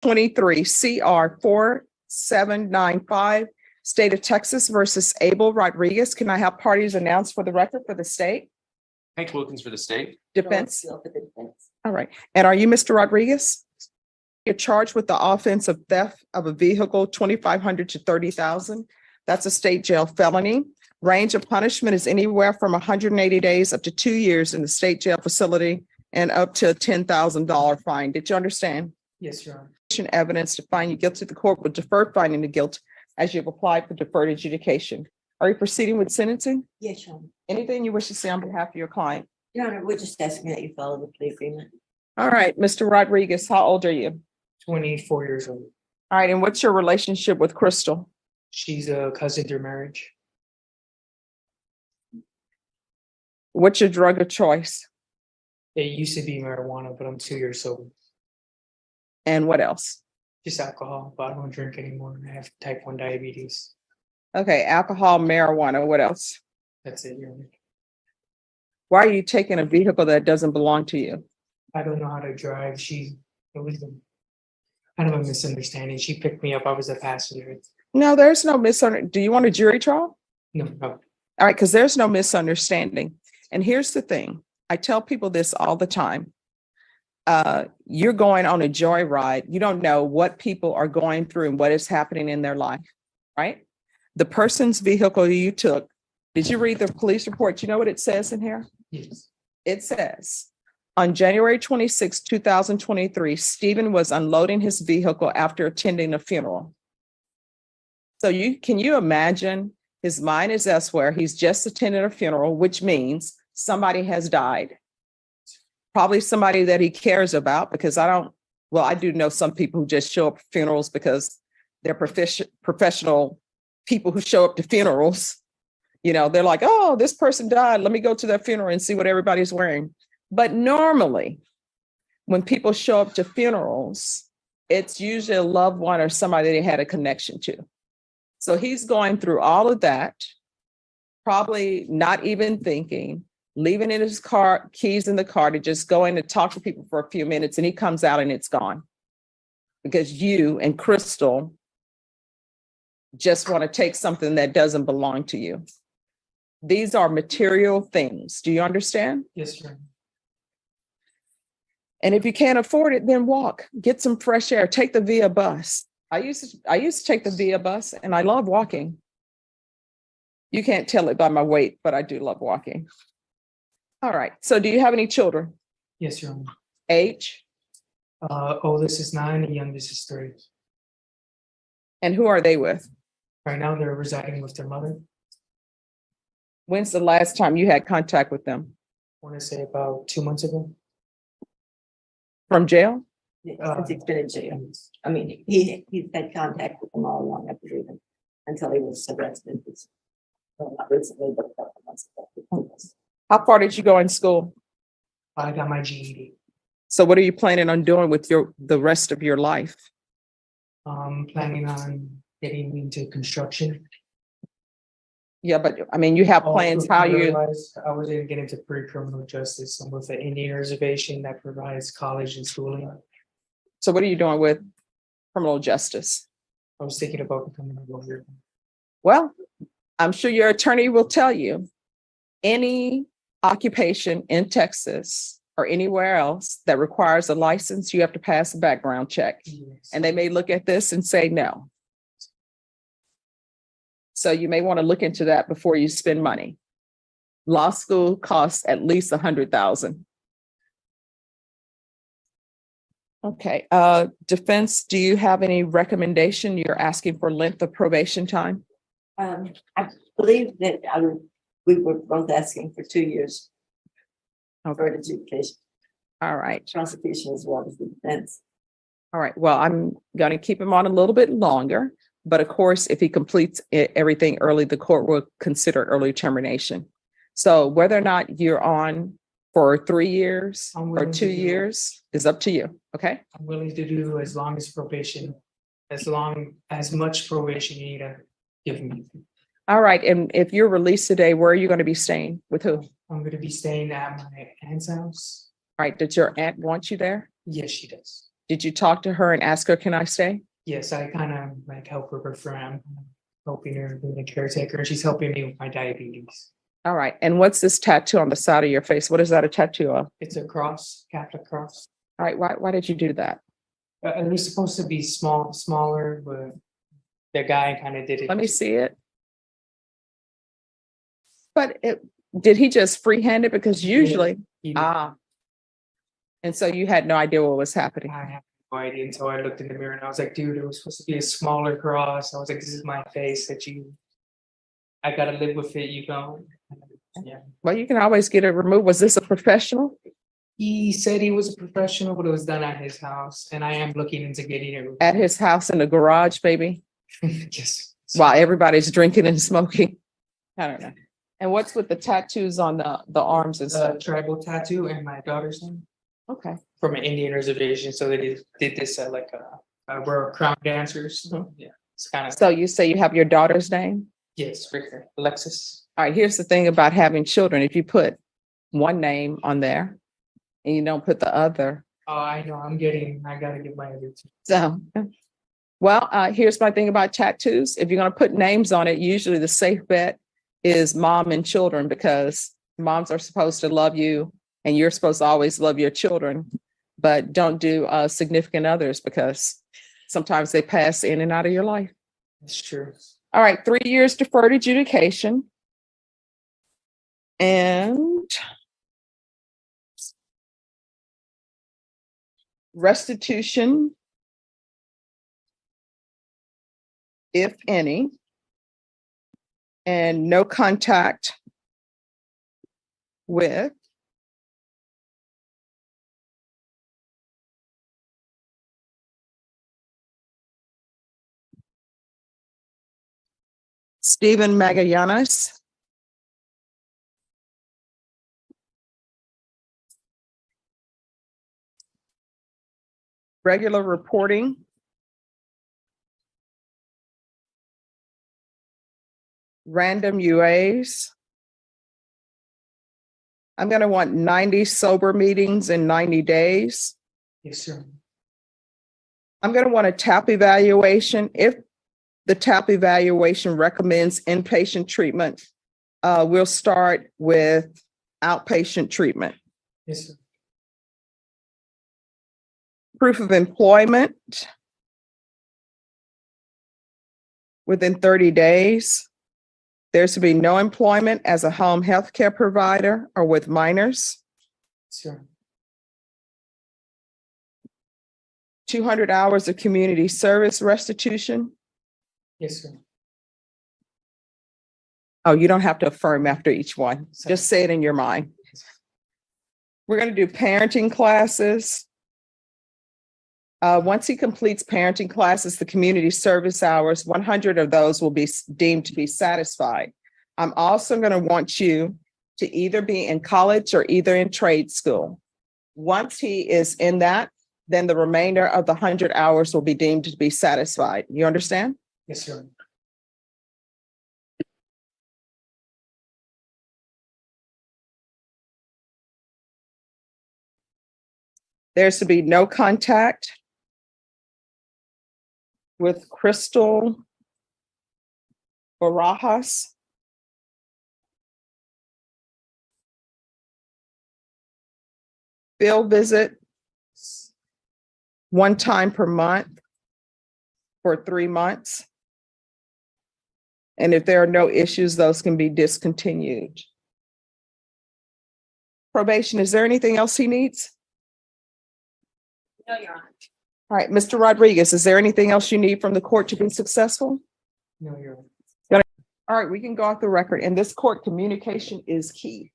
23 CR 4795, State of Texas versus Abel Rodriguez. Can I have parties announced for the record for the state? Hank Wilkins for the state. Defense. All right. And are you Mr. Rodriguez? You're charged with the offense of theft of a vehicle, 2,500 to 30,000. That's a state jail felony. Range of punishment is anywhere from 180 days up to 2 years in the state jail facility and up to a $10,000 fine. Did you understand? Yes, Your Honor. Evidence to find you guilty, the court will defer finding the guilt as you've applied for deferred adjudication. Are you proceeding with sentencing? Yes, Your Honor. Anything you wish to say on behalf of your client? Your Honor, we're just asking that you follow the plea agreement. All right, Mr. Rodriguez, how old are you? 24 years old. All right, and what's your relationship with Crystal? She's a cousin through marriage. What's your drug of choice? It used to be marijuana, but I'm 2 years sober. And what else? Just alcohol, but I don't drink anymore. I have type 1 diabetes. Okay, alcohol, marijuana, what else? That's it, Your Honor. Why are you taking a vehicle that doesn't belong to you? I don't know how to drive. It was kind of a misunderstanding. She picked me up. I was a passenger. No, there's no misunderstanding. Do you want a jury trial? No. All right, because there's no misunderstanding. And here's the thing. I tell people this all the time. You're going on a joyride. You don't know what people are going through and what is happening in their life, right? The person's vehicle you took, did you read the police report? You know what it says in here? Yes. It says, on January 26, 2023, Stephen was unloading his vehicle after attending a funeral. So can you imagine? His mind is elsewhere. He's just attended a funeral, which means somebody has died. Probably somebody that he cares about, because I do know some people who just show up for funerals because they're professional people who show up to funerals. You know, they're like, oh, this person died. Let me go to their funeral and see what everybody's wearing. But normally, when people show up to funerals, it's usually a loved one or somebody they had a connection to. So he's going through all of that, probably not even thinking, leaving in his car, keys in the car to just go in and talk to people for a few minutes, and he comes out and it's gone. Because you and Crystal just want to take something that doesn't belong to you. These are material things. Do you understand? Yes, sir. And if you can't afford it, then walk, get some fresh air, take the Via bus. I used to take the Via bus, and I love walking. You can't tell it by my weight, but I do love walking. All right. So do you have any children? Yes, Your Honor. Age? Oldest is 9, and youngest is 3. And who are they with? Right now, they're residing with their mother. When's the last time you had contact with them? I want to say about 2 months ago. From jail? Since he's been in jail. I mean, he's had contact with them all along, I believe, until he was arrested. Well, not recently, but a couple of months ago. How far did you go in school? I got my GED. So what are you planning on doing with the rest of your life? Planning on getting into construction. Yeah, but I mean, you have plans how you. I was going to get into pre-criminal justice. I'm with the Indian reservation that provides college and schooling. So what are you doing with criminal justice? I was thinking about becoming a lawyer. Well, I'm sure your attorney will tell you any occupation in Texas or anywhere else that requires a license, you have to pass a background check. Yes. And they may look at this and say no. So you may want to look into that before you spend money. Law school costs at least $100,000. Okay, defense, do you have any recommendation? You're asking for length of probation time? I believe that we were both asking for 2 years for an adjudication. All right. Prosecution as well as the defense. All right. Well, I'm going to keep him on a little bit longer. But of course, if he completes everything early, the court will consider early termination. So whether or not you're on for 3 years or 2 years is up to you. Okay. I'm willing to do as long as probation, as much probation you need to give me. All right. And if you're released today, where are you going to be staying? With who? I'm going to be staying at my aunt's house. All right. Did your aunt want you there? Yes, she does. Did you talk to her and ask her, can I stay? Yes, I kind of like help with her friend, helping her being a caretaker, and she's helping me with my diabetes. All right. And what's this tattoo on the side of your face? What is that a tattoo of? It's a cross, Catholic cross. All right. Why did you do that? It was supposed to be smaller, but the guy kind of did it. Let me see it. But did he just freehand it? Because usually, He- and so you had no idea what was happening. I have no idea until I looked in the mirror and I was like, dude, it was supposed to be a smaller cross. I was like, this is my face I gotta live with it, you know? Yeah. Well, you can always get it removed. Was this a professional? He said he was a professional, but it was done at his house, and I am looking into getting it. At his house in the garage, baby, Yes. while everybody's drinking and smoking? I don't know. And what's with the tattoos on the arms and A stuff? tribal tattoo and my daughter's name Okay. from an Indian reservation, so they did this at like we're crown dancers. Yeah, it's kind of, So you say you have your daughter's name? yes, right there, Alexis. All right, here's the thing about having children. If you put one name on there and you don't put the other, Oh, I know, I gotta get my other two. so. Well, here's my thing about tattoos. If you're gonna put names on it, usually the safe bet is mom and children, because moms are supposed to love you and you're supposed to always love your children, but don't do significant others, because sometimes they pass in and out of your life. That's true. All right, 3 years deferred adjudication. And restitution, if any, and no contact with Stephen Magallanes. Regular reporting. Random UAs. I'm going to want 90 sober meetings in 90 days. Yes, sir. I'm going to want a TAP evaluation. If the TAP evaluation recommends inpatient treatment, we'll start with outpatient treatment. Yes, sir. Proof of employment within 30 days. There's to be no employment as a home health care provider or with minors. Sure. 200 hours of community service restitution. Yes, sir. Oh, you don't have to affirm after each one. Just say it in your mind. We're going to do parenting classes. Once he completes parenting classes, the community service hours, 100 of those will be deemed to be satisfied. I'm also going to want you to either be in college or either in trade school. Once he is in that, then the remainder of the 100 hours will be deemed to be satisfied. You understand? Yes, sir. There's to be no contact with Crystal Barajas. Field visit one time per month for 3 months. And if there are no issues, those can be discontinued. Probation, is there anything else he needs? No, Your Honor. All right, Mr. Rodriguez, is there anything else you need from the court to be successful? No, Your Honor. All right, we can go off the record. In this court, communication is key.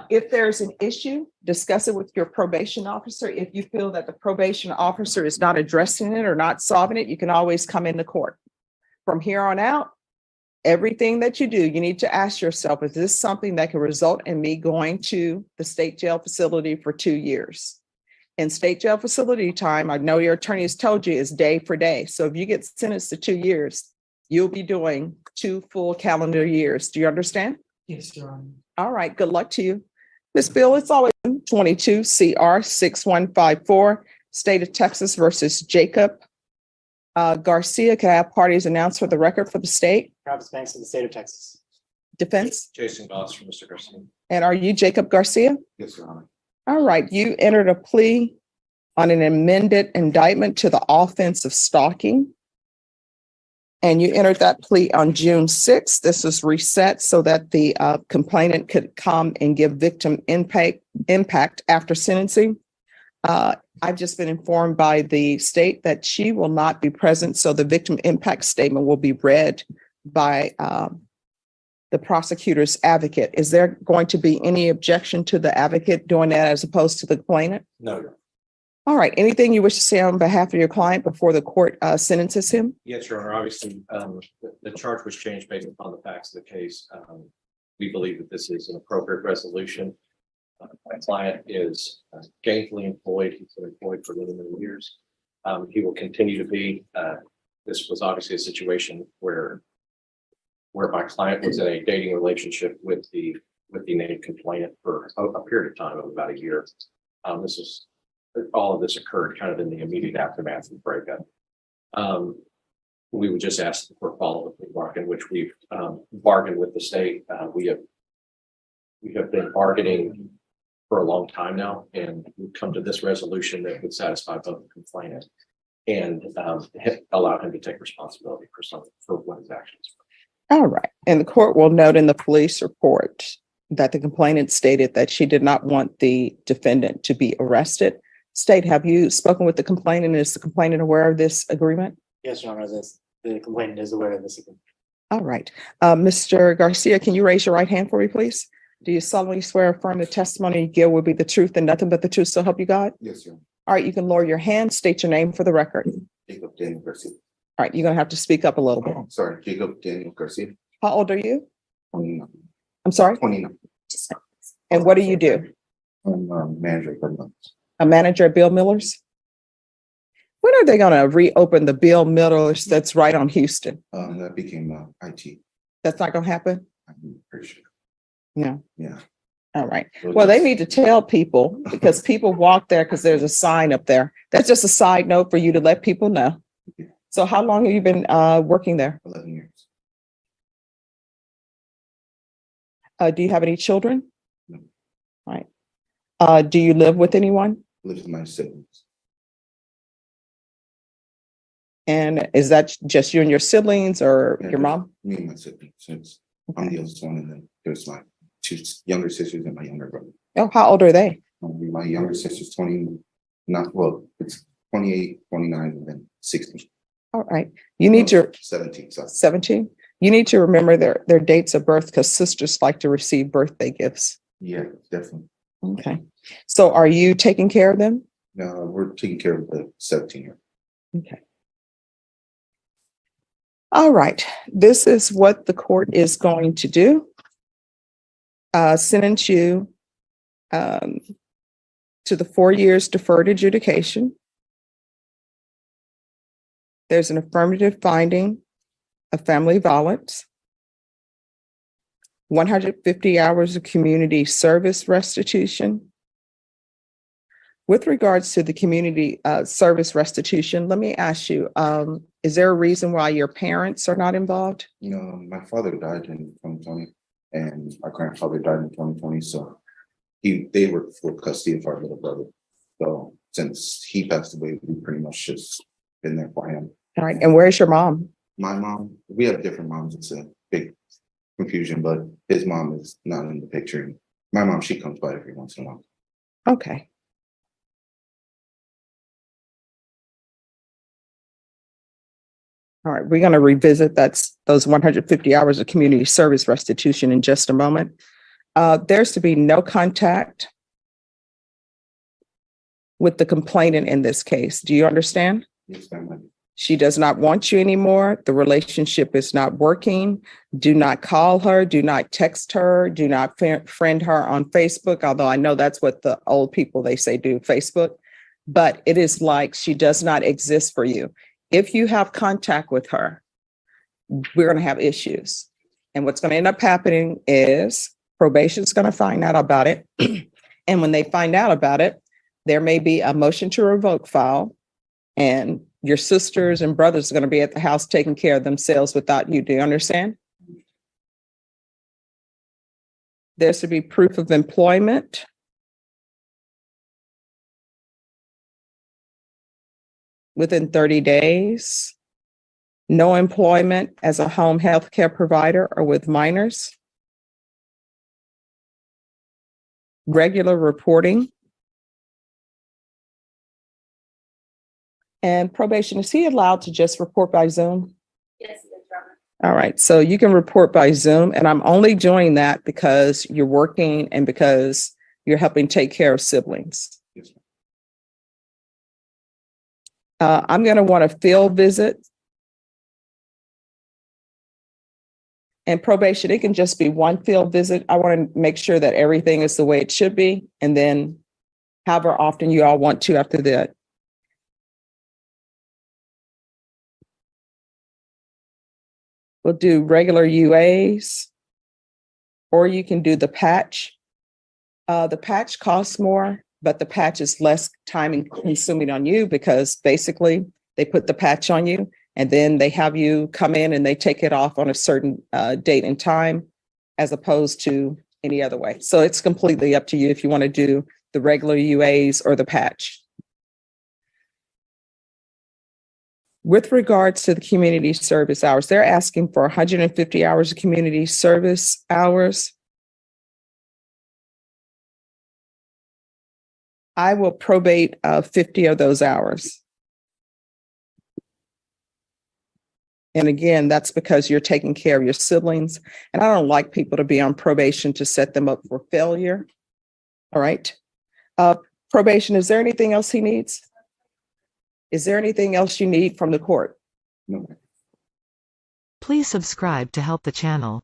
If there's an issue, discuss it with your probation officer. If you feel that the probation officer is not addressing it or not solving it, you can always come into court. From here on out, everything that you do, you need to ask yourself, is this something that can result in me going to the state jail facility for 2 years? In state jail facility time, I know your attorney has told you, is day for day. So if you get sentenced to 2 years, you'll be doing 2 full calendar years. Do you understand? Yes, Your Honor. All right, good luck to you. Ms. Bill, it's always 22 CR 6154. State of Texas versus Jacob Garcia. Can I have parties announced for the record for the state? Travis Banks of the state of Texas. Defense? Jason Goss from Mr. Garcia. And are you Jacob Garcia? Yes, Your Honor. All right, you entered a plea on an amended indictment to the offense of stalking. And you entered that plea on June 6th. This was reset so that the complainant could come and give victim impact after sentencing. I've just been informed by the state that she will not be present, so the victim impact statement will be read by the prosecutor's advocate. Is there going to be any objection to the advocate doing that as opposed to the complainant? No. All right, anything you wish to say on behalf of your client before the court sentences him? Yes, Your Honor. Obviously, the charge was changed based upon the facts of the case. We believe that this is an appropriate resolution. My client is gainfully employed. He's been employed for many, many years. He will continue to be. This was obviously a situation where my client was in a dating relationship with the named complainant for a period of time of about a year. All of this occurred kind of in the immediate aftermath of the breakup. We would just ask the court follow the plea bargain, which we've bargained with the state. We have been bargaining for a long time now, and we've come to this resolution that would satisfy both the complainant and allow him to take responsibility for what his actions were. All right, and the court will note in the police report that the complainant stated that she did not want the defendant to be arrested. State, have you spoken with the complainant? Is the complainant aware of this agreement? Yes, Your Honor, the complainant is aware of this. All right. Mr. Garcia, can you raise your right hand for me, please? Do you solemnly swear or affirm the testimony you give will be the truth and nothing but the truth, so help you God? Yes, sir. All right, you can lower your hand, state your name for the record. Jacob Daniel Garcia. All right, you're gonna have to speak up a little bit. Sorry, Jacob Daniel Garcia. How old are you? 29. I'm sorry? 29. And what do you do? I'm manager for months. A manager at Bill Miller's? When are they gonna reopen the Bill Miller's that's right on Houston? That became IT. That's not gonna happen? I'm pretty sure. No. Yeah. All right. So Well, they just- need to tell people because people walk there because there's a sign up there. That's just a side note for you to let people know. So how long have you been working there? 11 years. Do you have any children? No. Right. Do you live with anyone? Lives with my siblings. And is that just you and your siblings or Yeah, your mom? Me and my siblings. Since I'm the oldest one, and then there's my two younger sisters and my younger brother. Oh, how old are they? My younger sister's 20, it's 28, 29, and then 60. All right. You need to 17, sorry. 17. You need to remember their dates of birth because sisters like to receive birthday gifts. Yeah, definitely. Okay. So are you taking care of them? No, we're taking care of the 17-year. Okay. All right. This is what the court is going to do. Sentence you to the 4 years deferred adjudication. There's an affirmative finding of family violence, 150 hours of community service restitution. With regards to the community service restitution, let me ask you, is there a reason why your parents are not involved? You know, my father died in 2020 and my grandfather died in 2020. So they were full custody of our little brother. So since he passed away, we pretty much just been there for him. All right. And where's your mom? My mom, we have different moms. It's a big confusion, but his mom is not in the picture. My mom, she comes by every once in a while. Okay. All right, we're going to revisit those 150 hours of community service restitution in just a moment. There's to be no contact with the complainant in this case. Do you understand? Yes, ma'am. She does not want you anymore. The relationship is not working. Do not call her. Do not text her. Do not friend her on Facebook, although I know that's what the old people, they say, do, Facebook. But it is like she does not exist for you. If you have contact with her, we're going to have issues. And what's going to end up happening is probation is going to find out about it. And when they find out about it, there may be a motion to revoke file, and your sisters and brothers are going to be at the house taking care of themselves without you. Do you understand? There's to be proof of employment. Within 30 days. No employment as a home health care provider or with minors. Regular reporting. And probation, is he allowed to just report by Zoom? Yes, that's right. All right, so you can report by Zoom, and I'm only doing that because you're working and because you're helping take care of siblings. Yes, ma'am. I'm going to want a field visit. And probation, it can just be one field visit. I want to make sure that everything is the way it should be, and then however often you all want to after that. We'll do regular UAs, or you can do the patch. The patch costs more, but the patch is less time consuming on you because basically they put the patch on you and then they have you come in and they take it off on a certain date and time as opposed to any other way. So it's completely up to you if you want to do the regular UAs or the patch. With regards to the community service hours, they're asking for 150 hours of community service hours. I will probate 50 of those hours. And again, that's because you're taking care of your siblings. And I don't like people to be on probation to set them up for failure. All right. Probation, is there anything else he needs? Is there anything else you need from the court? No. Please subscribe to help the channel.